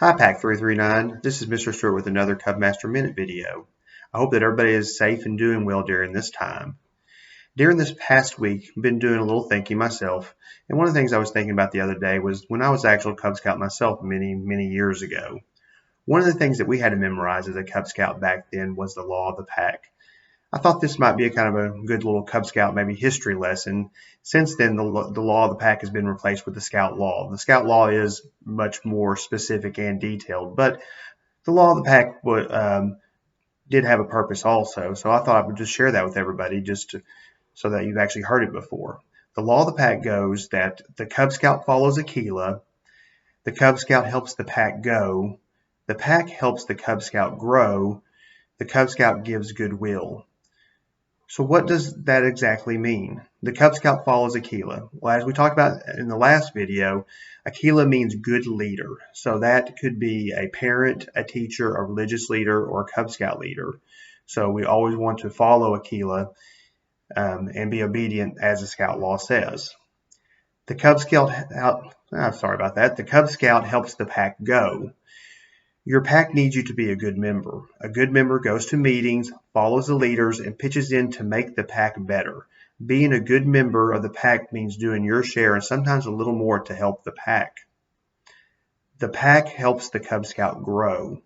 Hi Pack 339, this is Mr. Stewart with another Cubmaster Minute video. I hope that everybody is safe and doing well during this time. During this past week, I've been doing a little thinking myself, and one of the things I was thinking about the other day was when I was actual Cub Scout myself many years ago. One of the things that we had to memorize as a Cub Scout back then was the law of the pack. I thought this might be a kind of a good little Cub Scout maybe history lesson. Since then, the law of the pack has been replaced with the Scout law. The Scout law is much more specific and detailed, but the law of the pack did have a purpose also. So I thought I would just share that with everybody so that you've actually heard it before. The law of the pack goes that the Cub Scout follows Aquila, the Cub Scout helps the pack go, the pack helps the Cub Scout grow, the Cub Scout gives goodwill. So what does that exactly mean? The Cub Scout follows Aquila. Well, as we talked about in the last video, Aquila means good leader. So that could be a parent, a teacher, a religious leader, or a Cub Scout leader. So we always want to follow Aquila and be obedient as the Scout law says. The Cub Scout, the Cub Scout helps the pack go. Your pack needs you to be a good member. A good member goes to meetings, follows the leaders, and pitches in to make the pack better. Being a good member of the pack means doing your share and sometimes a little more to help the pack. The pack helps the Cub Scout grow.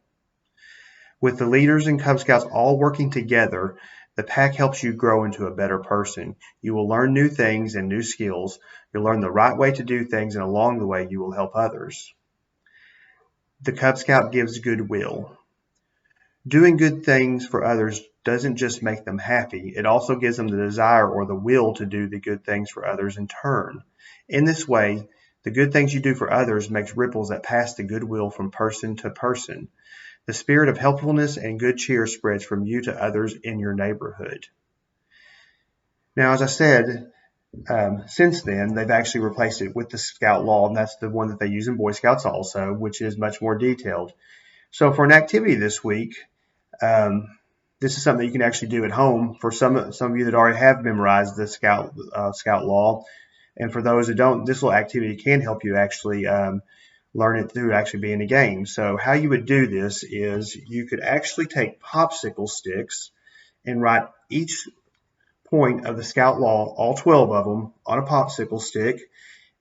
With the leaders and Cub Scouts all working together, the pack helps you grow into a better person. You will learn new things and new skills. You'll learn the right way to do things, and along the way you will help others. The Cub Scout gives goodwill. Doing good things for others doesn't just make them happy, it also gives them the desire or the will to do the good things for others in turn. In this way, the good things you do for others makes ripples that pass the goodwill from person to person. The spirit of helpfulness and good cheer spreads from you to others in your neighborhood. Now, as I said, since then, they've actually replaced it with the Scout law, and that's the one that they use in Boy Scouts also, which is much more detailed. So for an activity this week, this is something that you can actually do at home for some of you that already have memorized the Scout law. And for those that don't, this little activity can help you actually learn it through actually being a game. So how you would do this is you could actually take popsicle sticks and write each point of the Scout law, all 12 of them, on a popsicle stick.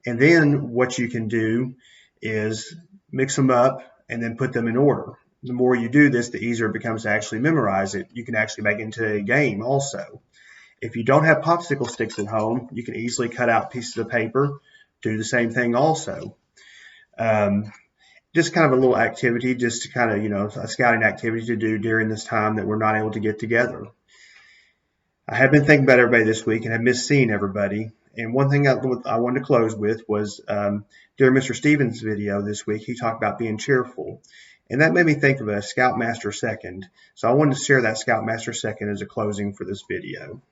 And then what you can do is mix them up and then put them in order. The more you do this, the easier it becomes to actually memorize it. You can actually make it into a game also. If you don't have popsicle sticks at home, you can easily cut out pieces of paper, do the same thing also. Just kind of a little activity, just to kind of, a scouting activity to do during this time that we're not able to get together. I have been thinking about everybody this week and have missed seeing everybody. And one thing I wanted to close with was during Mr. Stevens' video this week, he talked about being cheerful. And that made me think of a Scoutmaster second. So I wanted to share that Scoutmaster second as a closing for this video.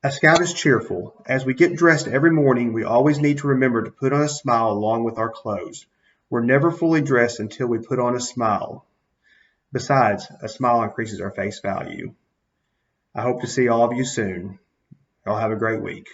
A scout is cheerful. As we get dressed every morning, we always need to remember to put on a smile along with our clothes. We're never fully dressed until we put on a smile. Besides, a smile increases our face value. I hope to see all of you soon. Y'all have a great week.